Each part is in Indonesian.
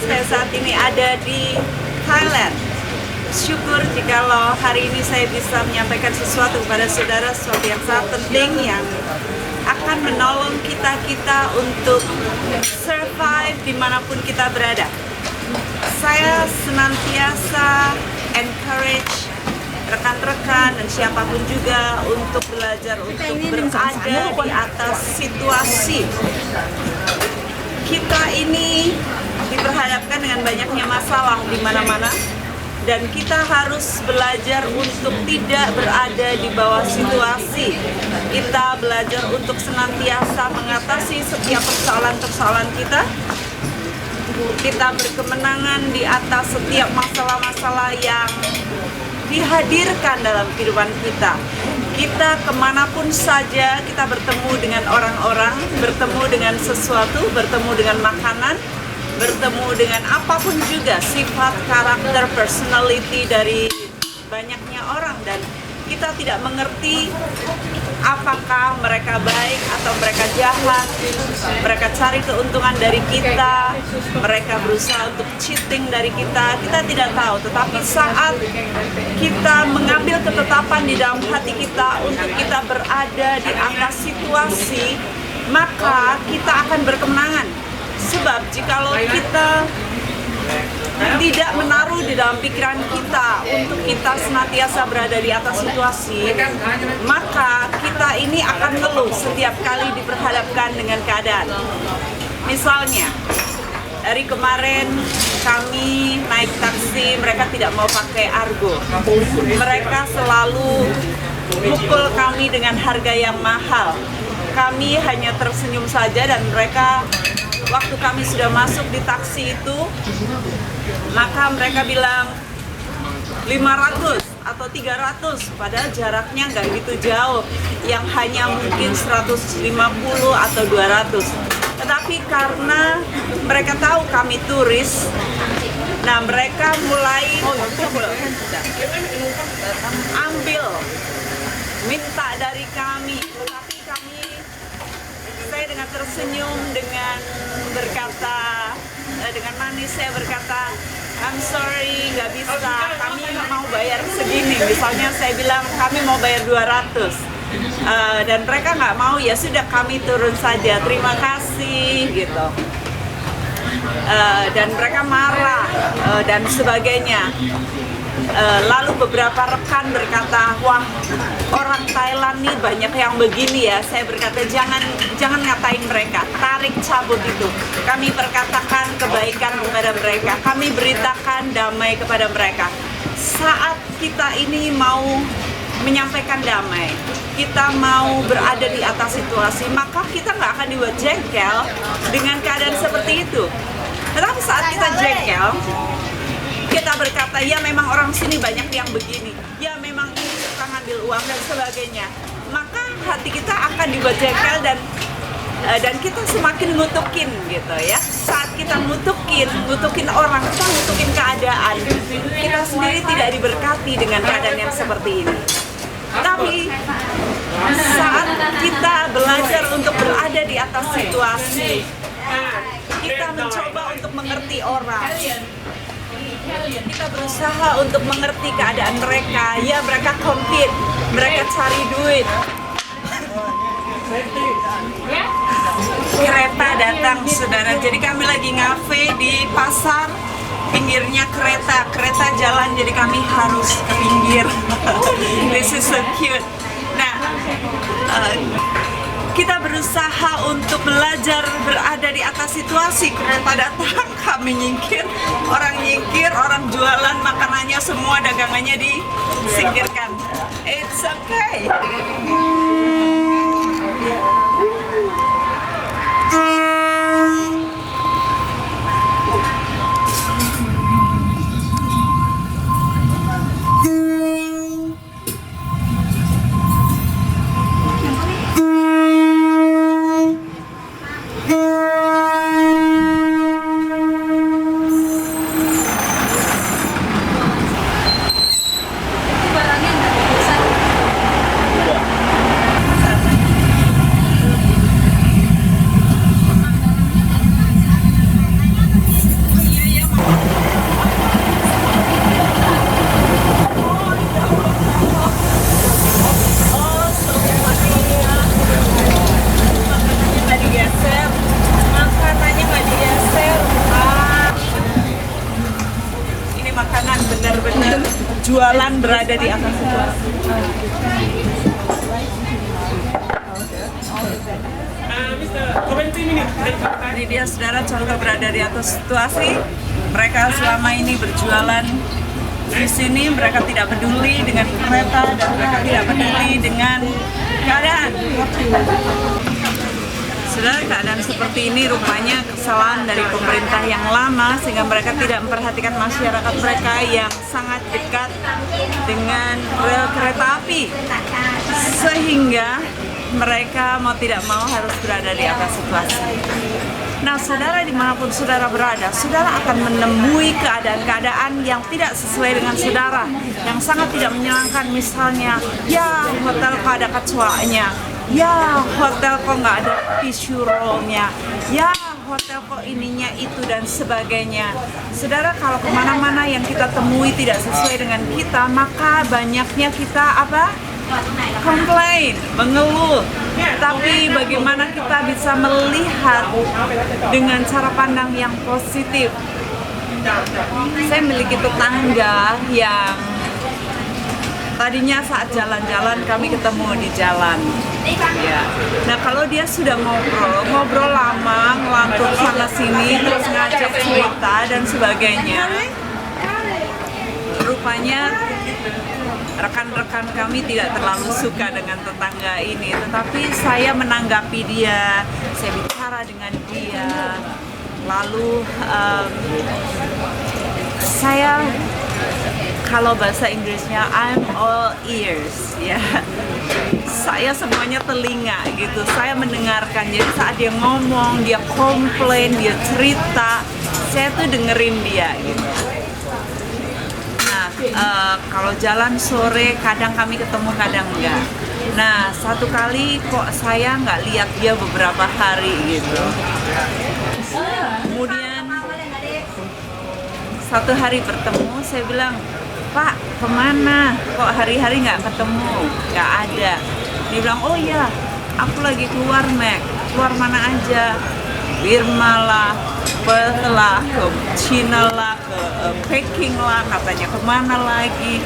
saya saat ini ada di Thailand. Syukur jikalau hari ini saya bisa menyampaikan sesuatu kepada saudara, sesuatu yang sangat penting yang akan menolong kita untuk survive dimanapun kita berada. Saya senantiasa encourage rekan-rekan dan siapapun juga untuk belajar untuk berada di atas situasi. Kita ini diperhadapkan dengan banyaknya masalah di mana-mana, dan kita harus belajar untuk tidak berada di bawah situasi. Kita belajar untuk senantiasa mengatasi setiap persoalan-persoalan kita. Kita berkemenangan di atas setiap masalah-masalah yang dihadirkan dalam kehidupan kita. Kita kemanapun saja kita bertemu dengan orang-orang, bertemu dengan sesuatu, bertemu dengan makanan, bertemu dengan apapun juga sifat, karakter, personality dari banyaknya orang, dan kita tidak mengerti apakah mereka baik atau mereka jahat, mereka cari keuntungan dari kita, mereka berusaha untuk cheating dari kita tidak tahu. Tetapi saat kita mengambil ketetapan di dalam hati kita untuk kita berada di atas situasi, maka kita akan berkemenangan. Sebab jikalau kita tidak menaruh di dalam pikiran kita untuk kita senantiasa berada di atas situasi, maka kita ini akan ngeluh setiap kali diperhadapkan dengan keadaan. Misalnya, dari kemarin kami naik taksi, mereka tidak mau pakai Argo. Mereka selalu pukul kami dengan harga yang mahal. Kami hanya tersenyum saja, dan mereka waktu kami sudah masuk di taksi itu, maka mereka bilang 500 atau 300, padahal jaraknya nggak gitu jauh, yang hanya mungkin 150 atau 200. Tetapi karena mereka tahu kami turis, nah mereka mulai ambil, minta dari kami. Tetapi saya dengan tersenyum, dengan berkata, dengan manis saya berkata, I'm sorry, nggak bisa, kami mau bayar segini. Misalnya saya bilang kami mau bayar 200, dan mereka nggak mau, ya sudah kami turun saja, terima kasih gitu. Dan mereka marah dan sebagainya. Lalu beberapa rekan berkata, wah, orang Thailand nih banyak yang begini ya. Saya berkata, jangan ngatain mereka, tarik cabut itu. Kami perkatakan kebaikan kepada mereka, kami beritakan damai kepada mereka. Saat kita ini mau menyampaikan damai, kita mau berada di atas situasi, maka kita nggak akan dibuat jengkel dengan keadaan seperti itu. Tetapi saat kita jengkel, kita berkata, ya memang orang sini banyak yang begini, ya memang ini suka ngambil uang dan sebagainya, maka hati kita akan dibuat jengkel, dan kita semakin ngutukin gitu ya. Saat kita ngutukin orang, kita ngutukin keadaan, kita sendiri tidak diberkati dengan keadaan yang seperti ini. Tapi saat kita belajar untuk berada di atas situasi, kita mencoba untuk mengerti orang, kita berusaha untuk mengerti keadaan mereka. Ya, mereka compete, mereka cari duit. Kereta datang, saudara. Jadi kami lagi ngafe di pasar, pinggirnya kereta jalan, jadi kami harus ke pinggir. This is so cute. Nah, kita berusaha untuk belajar berada di atas situasi. Kereta datang, kami nyingkir, orang jualan makanannya semua, dagangannya disingkirkan. It's okay. berjualan berada di atas situasi. Jadi dia saudara contoh berada di atas situasi. Mereka selama ini berjualan di sini, mereka tidak peduli dengan kereta dan mereka tidak peduli dengan keadaan. Saudara, keadaan seperti ini rupanya kesalahan dari pemerintah yang lama sehingga mereka tidak memperhatikan masyarakat mereka yang sangat dekat dengan rel kereta api, sehingga mereka mau tidak mau harus berada di atas situasi. Nah, saudara, dimanapun saudara berada, saudara akan menemui keadaan-keadaan yang tidak sesuai dengan saudara, yang sangat tidak menyenangkan. Misalnya, ya hotel kok ada kecoanya, ya hotel kok nggak ada tisu rollnya, ya hotel kok ininya itu dan sebagainya. Saudara, kalau kemana-mana yang kita temui tidak sesuai dengan kita, maka banyaknya kita komplain, mengeluh. Tapi bagaimana kita bisa melihat dengan cara pandang yang positif? Saya memiliki tetangga yang tadinya saat jalan-jalan kami ketemu di jalan. Ya. Nah, kalau dia sudah ngobrol lama, ngelantur sana sini, terus ngajak cerita dan sebagainya, rupanya rekan-rekan kami tidak terlalu suka dengan tetangga ini, tetapi saya menanggapi dia, saya bicara dengan dia, lalu saya, kalau bahasa Inggrisnya I'm all ears, ya, saya semuanya telinga gitu, saya mendengarkan. Jadi saat dia ngomong, dia komplain, dia cerita, saya tuh dengerin dia gitu. Kalau jalan sore kadang kami ketemu, kadang enggak. Nah, satu kali kok saya nggak lihat dia beberapa hari gitu. Kemudian satu hari bertemu, saya bilang, "Pak, kemana? Kok hari-hari nggak ketemu? Nggak ada." Dia bilang, "Oh iya, aku lagi keluar, Mac. Keluar mana aja? Birma lah, Perth lah, ke China lah, ke Peking lah," katanya. "Kemana lagi?"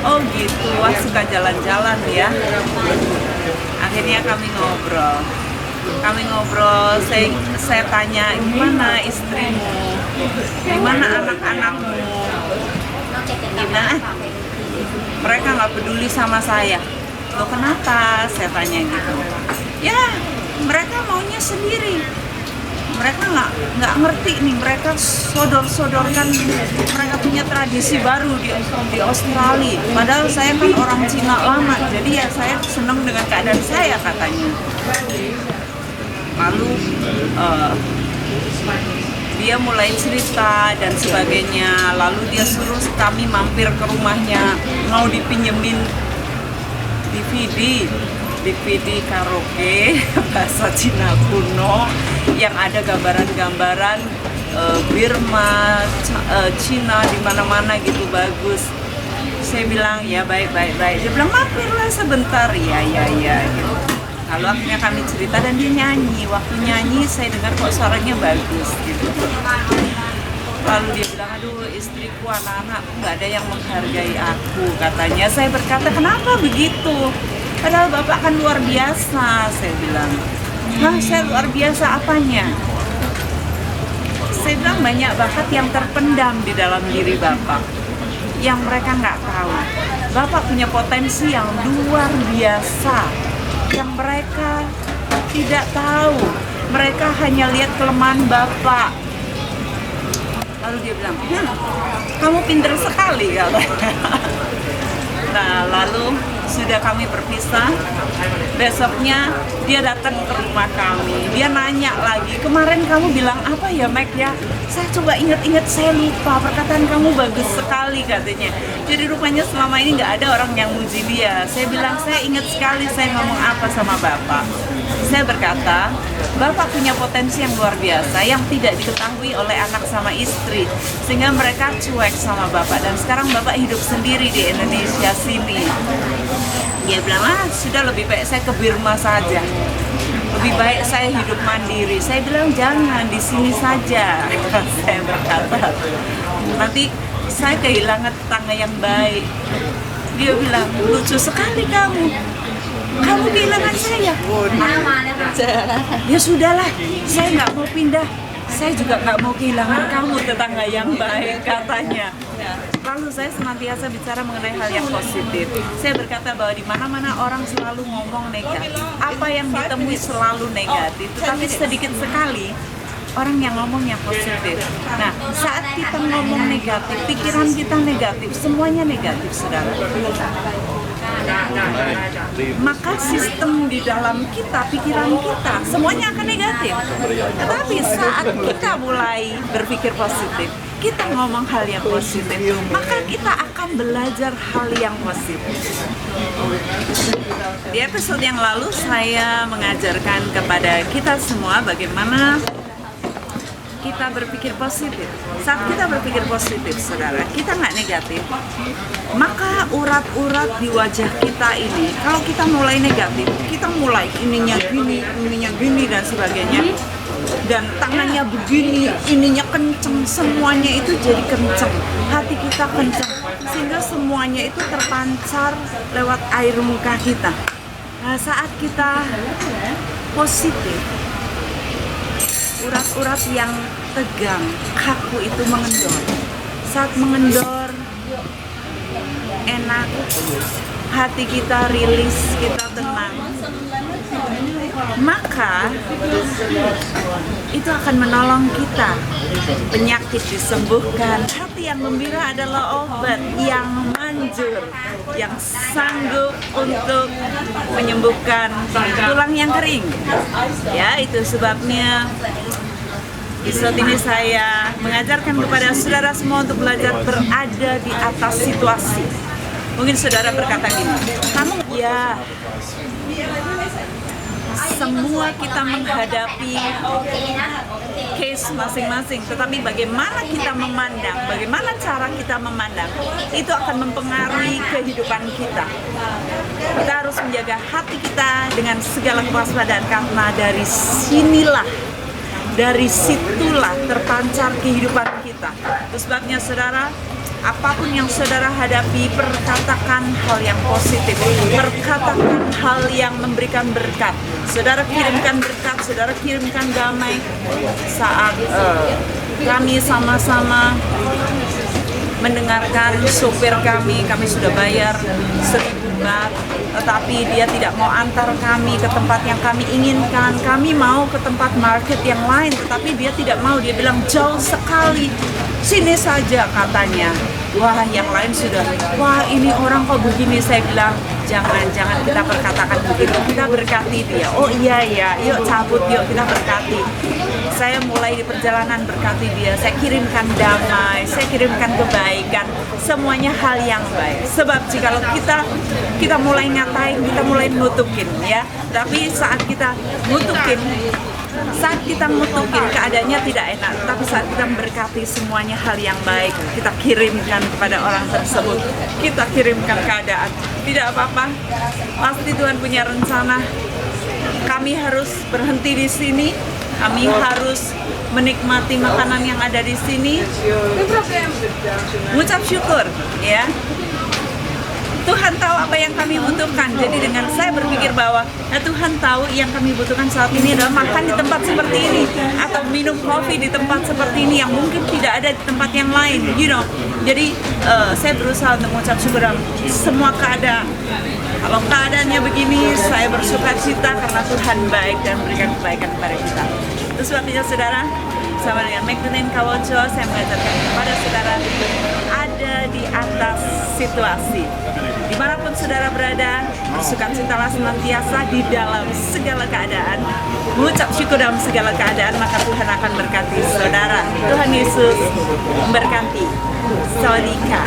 "Oh gitu, wah suka jalan-jalan ya." Akhirnya kami ngobrol, saya tanya, "Gimana istrimu? Gimana anak-anakmu?" Gimana? Mereka nggak peduli sama saya. "Loh kenapa?" saya tanya gitu. "Ya, mereka maunya sendiri. Mereka nggak ngerti nih, mereka sodor-sodorkan, mereka punya tradisi baru di Australia. Padahal saya kan orang Cina lama, jadi ya saya seneng dengan keadaan saya," katanya. Lalu dia mulai cerita dan sebagainya. Lalu dia suruh kami mampir ke rumahnya, mau dipinjemin DVD karaoke bahasa Cina kuno yang ada gambaran-gambaran Birma, Cina di mana-mana gitu, bagus. Saya bilang, "Ya baik. Dia bilang, "Mampirlah sebentar." Ya gitu. Lalu akhirnya kami cerita dan dia nyanyi. Waktu nyanyi saya dengar kok suaranya bagus gitu. Lalu dia bilang, "Aduh, istriku, anak-anakku nggak ada yang menghargai aku," katanya. Saya berkata, "Kenapa begitu? Padahal Bapak kan luar biasa," saya bilang. "Hah, saya luar biasa apanya?" Saya bilang, "Banyak bakat yang terpendam di dalam diri Bapak, yang mereka nggak tahu. Bapak punya potensi yang luar biasa, yang mereka tidak tahu. Mereka hanya lihat kelemahan Bapak." Lalu dia bilang, "Kamu pintar sekali," katanya. Nah, lalu sudah kami berpisah. Besoknya dia datang ke rumah kami. Dia nanya lagi, "Kemarin kamu bilang apa ya, Mac ya? Saya coba ingat-ingat, saya lupa. Perkataan kamu bagus sekali," katanya. Jadi rupanya selama ini nggak ada orang yang muji dia. Saya bilang, "Saya ingat sekali saya ngomong apa sama Bapak." Saya berkata, "Bapak punya potensi yang luar biasa yang tidak diketahui oleh anak sama istri, sehingga mereka cuek sama Bapak, dan sekarang Bapak hidup sendiri di Indonesia sini." Dia bilang, "Sudah lebih baik saya ke Birma saja." lebih baik saya hidup mandiri. Saya bilang jangan, di sini saja. Saya berkata, nanti saya kehilangan tetangga yang baik. Dia bilang, lucu sekali kamu kehilangan saya. Ya sudahlah, saya nggak mau pindah. Saya juga nggak mau kehilangan kamu, tetangga yang baik, katanya. Lalu saya senantiasa bicara mengenai hal yang positif. Saya berkata bahwa di mana-mana orang selalu ngomong negatif. Apa yang ditemui selalu negatif, tetapi sedikit sekali orang yang ngomong yang positif. Nah, saat kita ngomong negatif, pikiran kita negatif, semuanya negatif, saudara. Maka sistem di dalam kita, pikiran kita, semuanya akan negatif. Tetapi saat kita mulai berpikir positif, kita ngomong hal yang positif, maka kita akan belajar hal yang positif. Di episode yang lalu saya mengajarkan kepada kita semua bagaimana kita berpikir positif. Saat kita berpikir positif, saudara, kita nggak negatif, maka urat-urat di wajah kita ini, kalau kita mulai negatif, kita mulai ininya gini dan sebagainya, dan tangannya begini, ininya kenceng, semuanya itu jadi kenceng, hati kita kenceng, sehingga semuanya itu terpancar lewat air muka kita. Nah, saat kita positif, urat-urat yang tegang, kaku itu mengendor. Saat mengendor, enak, hati kita rilis, kita tenang. Maka itu akan menolong kita. Penyakit disembuhkan. Hati yang gembira adalah obat yang manjur, yang sanggup untuk menyembuhkan tulang yang kering. Ya, itu sebabnya episode ini saya mengajarkan kepada saudara semua untuk belajar berada di atas situasi. Mungkin saudara berkata gini, kamu ya, semua kita menghadapi case masing-masing, tetapi bagaimana kita memandang, bagaimana cara kita memandang, itu akan mempengaruhi kehidupan kita. Kita harus menjaga hati kita dengan segala kewaspadaan, karena dari sinilah, dari situlah terpancar kehidupan kita. Itu sebabnya saudara, apapun yang saudara hadapi, perkatakan hal yang positif, perkatakan hal yang memberikan berkat. Saudara kirimkan berkat, saudara kirimkan damai. Saat kami sama-sama mendengarkan sopir kami sudah bayar 1.000 baht, tetapi dia tidak mau antar kami ke tempat yang kami inginkan. Kami mau ke tempat market yang lain, tetapi dia tidak mau. Dia bilang jauh sekali, sini saja katanya. Wah, yang lain sudah, wah ini orang kok begini. Saya bilang, jangan kita perkatakan begitu, kita berkati dia. Oh iya, yuk cabut, yuk kita berkati. Saya mulai di perjalanan berkati dia, saya kirimkan damai, saya kirimkan kebaikan, semuanya hal yang baik. Sebab jika kita mulai ngatain, kita mulai nutukin, ya. Tapi saat kita nutukin, keadaannya tidak enak. Tapi saat kita memberkati semuanya hal yang baik, kita kirimkan kepada orang tersebut, kita kirimkan keadaan. Tidak apa-apa, pasti Tuhan punya rencana. Kami harus berhenti di sini, kami harus menikmati makanan yang ada di sini. Mengucap syukur, ya. Tuhan tahu apa yang kami butuhkan. Jadi dengan saya berpikir bahwa Tuhan tahu yang kami butuhkan saat ini adalah makan di tempat seperti ini, atau minum kopi di tempat seperti ini yang mungkin tidak ada di tempat yang lain, Jadi saya berusaha untuk mengucap syukur dalam semua keadaan. Kalau keadaannya begini, saya bersuka cita karena Tuhan baik dan memberikan kebaikan kepada kita. Itu sebabnya saudara, sama dengan Magdalene Kawocho, saya mengajarkan kepada saudara ada di atas situasi. Dimanapun saudara berada, bersukacitalah senantiasa di dalam segala keadaan. Mengucap syukur dalam segala keadaan, maka Tuhan akan berkati saudara. Tuhan Yesus memberkati. Sawadika.